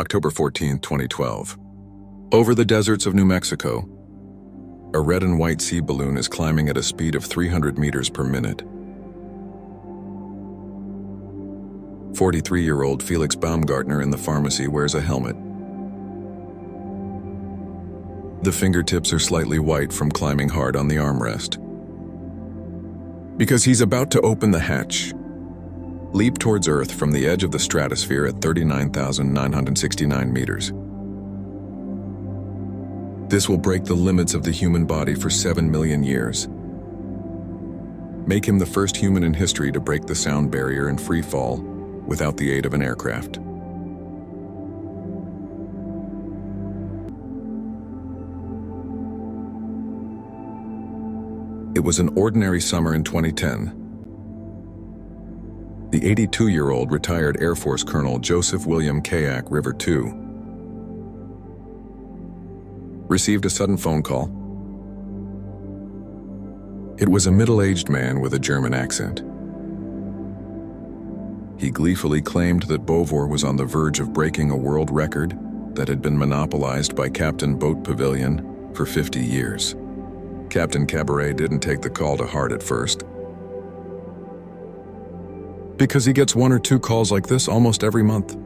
October 14, 2012. Over the deserts of New Mexico, a red and white sea balloon is climbing at a speed of 300 meters per minute. 43-year-old Felix Baumgartner in the pharmacy wears a helmet. The fingertips are slightly white from climbing hard on the armrest. Because he's about to open the hatch, leap towards Earth from the edge of the stratosphere at 39,969 meters. This will break the limits of the human body for 7 million years. Make him the first human in history to break the sound barrier in free fall without the aid of an aircraft. It was an ordinary summer in 2010. The 82-year-old retired Air Force Colonel Joseph William Kayak River II received a sudden phone call. It was a middle-aged man with a German accent. He gleefully claimed that Beauvoir was on the verge of breaking a world record that had been monopolized by Captain Boat Pavilion for 50 years. Captain Cabaret didn't take the call to heart at first, because he gets 1 or 2 calls like this almost every month.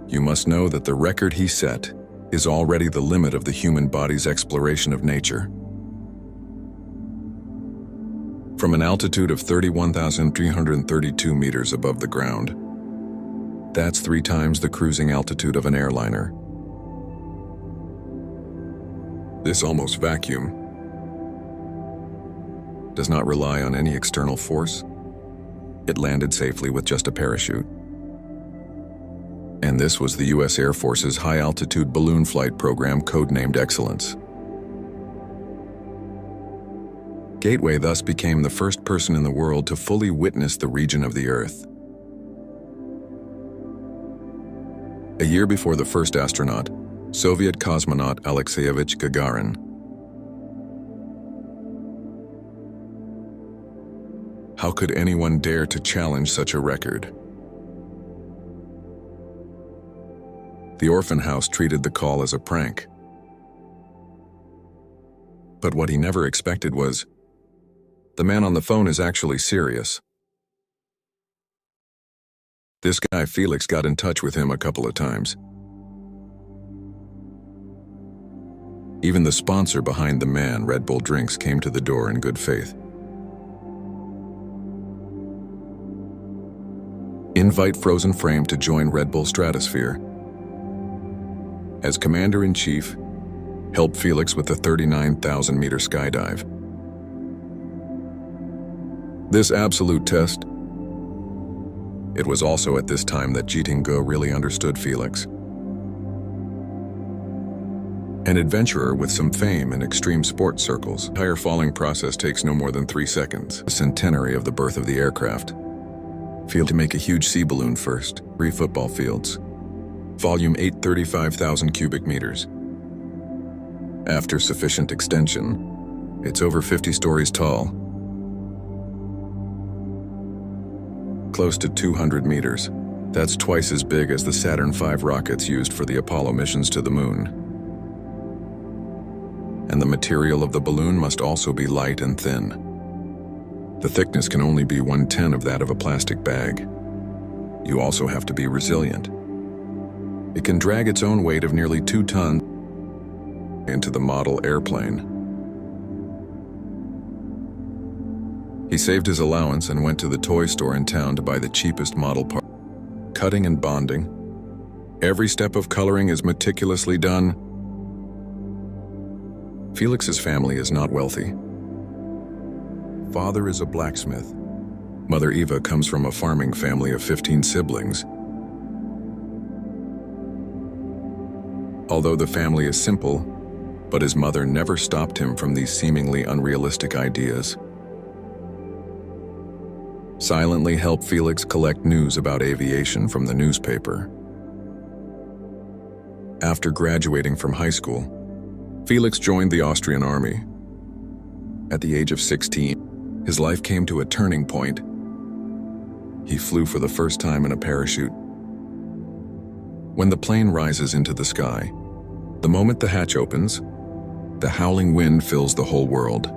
You must know that the record he set is already the limit of the human body's exploration of nature. From an altitude of 31,332 meters above the ground, that's 3 times the cruising altitude of an airliner. This almost vacuum does not rely on any external force. It landed safely with just a parachute. And this was the U.S. Air Force's high-altitude balloon flight program codenamed Excellence. Gateway thus became the first person in the world to fully witness the region of the Earth. A year before the first astronaut, Soviet cosmonaut Alexeyevich Gagarin. How could anyone dare to challenge such a record? The orphan house treated the call as a prank. But what he never expected was, the man on the phone is actually serious. This guy Felix got in touch with him a couple of times. Even the sponsor behind the man, Red Bull Drinks, came to the door in good faith. Invite Frozen Frame to join Red Bull Stratosphere. As Commander-in-Chief, help Felix with the 39,000-meter skydive. This absolute test. It was also at this time that Jiting Go really understood Felix. An adventurer with some fame in extreme sports circles, the entire falling process takes no more than 3 seconds. The centenary of the birth of the aircraft. Field to make a huge sea balloon first, 3 football fields. Volume 8, 35,000 cubic meters. After sufficient extension, it's over 50 stories tall. Close to 200 meters. That's twice as big as the Saturn V rockets used for the Apollo missions to the moon. And the material of the balloon must also be light and thin. The thickness can only be 1/10 of that of a plastic bag. You also have to be resilient. It can drag its own weight of nearly 2 tons into the model airplane. He saved his allowance and went to the toy store in town to buy the cheapest model part. Cutting and bonding. Every step of coloring is meticulously done. Felix's family is not wealthy. Father is a blacksmith. Mother Eva comes from a farming family of 15 siblings. Although the family is simple, but his mother never stopped him from these seemingly unrealistic ideas. Silently help Felix collect news about aviation from the newspaper. After graduating from high school, Felix joined the Austrian army. At the age of 16, his life came to a turning point. He flew for the first time in a parachute. When the plane rises into the sky, the moment the hatch opens, the howling wind fills the whole world.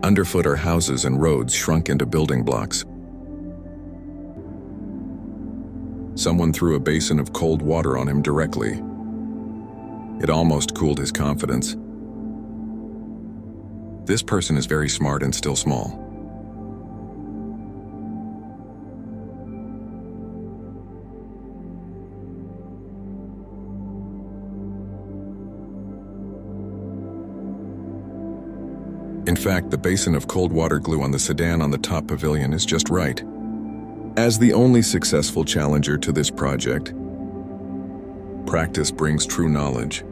Underfoot are houses and roads shrunk into building blocks. Someone threw a basin of cold water on him directly. It almost cooled his confidence. This person is very smart and still small. In fact, the basin of cold water glue on the sedan on the top pavilion is just right. As the only successful challenger to this project, practice brings true knowledge.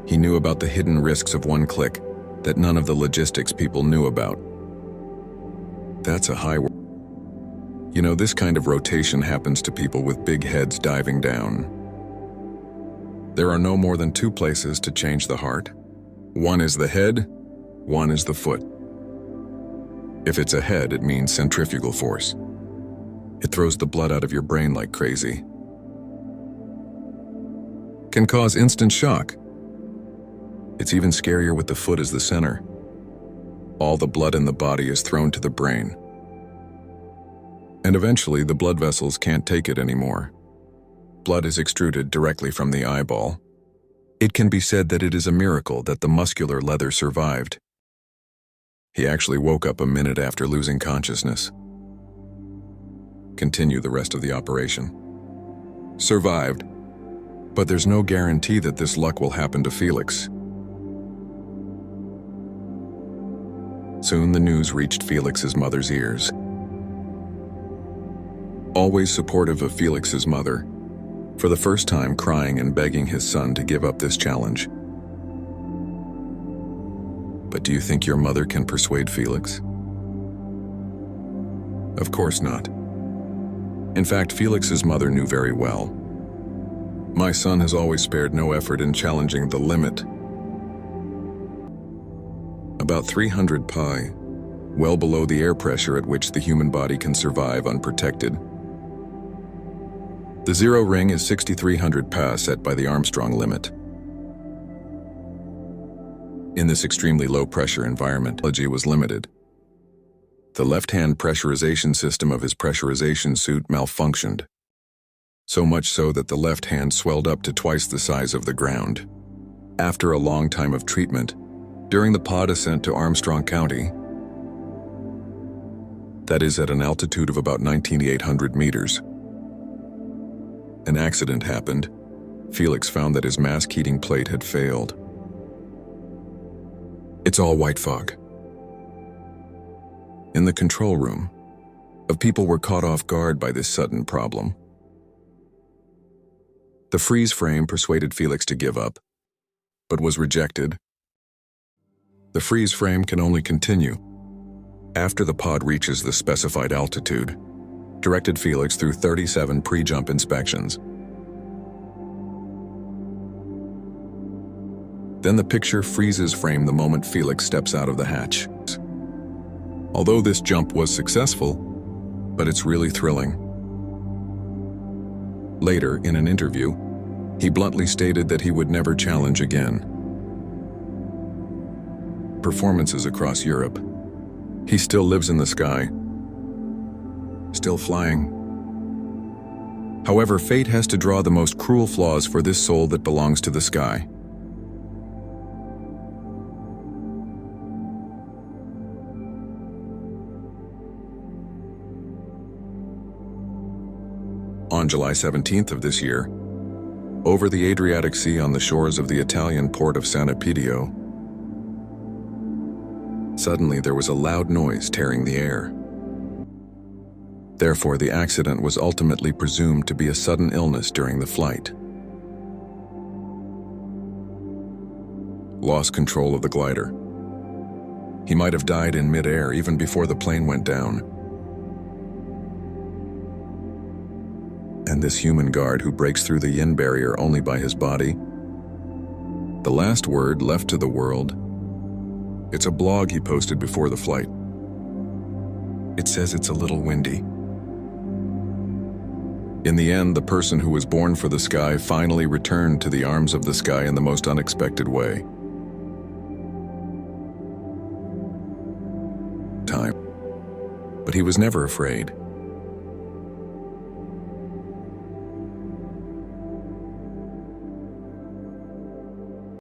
He knew about the hidden risks of one click that none of the logistics people knew about. That's a high word. You know, this kind of rotation happens to people with big heads diving down. There are no more than two places to change the heart. One is the head, one is the foot. If it's a head, it means centrifugal force. It throws the blood out of your brain like crazy. Can cause instant shock. It's even scarier with the foot as the center. All the blood in the body is thrown to the brain. And eventually, the blood vessels can't take it anymore. Blood is extruded directly from the eyeball. It can be said that it is a miracle that the muscular leather survived. He actually woke up a minute after losing consciousness. Continue the rest of the operation. Survived. But there's no guarantee that this luck will happen to Felix. Soon the news reached Felix's mother's ears. Always supportive of Felix's mother, for the first time crying and begging his son to give up this challenge. But do you think your mother can persuade Felix? Of course not. In fact, Felix's mother knew very well. My son has always spared no effort in challenging the limit. About 300 pi, well below the air pressure at which the human body can survive unprotected. The zero ring is 6,300 pi set by the Armstrong limit. In this extremely low-pressure environment, technology was limited. The left-hand pressurization system of his pressurization suit malfunctioned, so much so that the left hand swelled up to twice the size of the ground. After a long time of treatment, during the pod ascent to Armstrong County, that is at an altitude of about 19,800 meters, an accident happened. Felix found that his mask heating plate had failed. It's all white fog. In the control room, people were caught off guard by this sudden problem. The freeze frame persuaded Felix to give up, but was rejected. The freeze frame can only continue after the pod reaches the specified altitude, directed Felix through 37 pre-jump inspections. Then the picture freezes frame the moment Felix steps out of the hatch. Although this jump was successful, but it's really thrilling. Later, in an interview, he bluntly stated that he would never challenge again. Performances across Europe. He still lives in the sky, still flying. However, fate has to draw the most cruel flaws for this soul that belongs to the sky. On July 17th of this year, over the Adriatic Sea on the shores of the Italian port of San Epidio, suddenly there was a loud noise tearing the air. Therefore, the accident was ultimately presumed to be a sudden illness during the flight. Lost control of the glider. He might have died in mid-air even before the plane went down. And this human guard who breaks through the yin barrier only by his body? The last word left to the world. It's a blog he posted before the flight. It says it's a little windy. In the end, the person who was born for the sky finally returned to the arms of the sky in the most unexpected way. Time. But he was never afraid.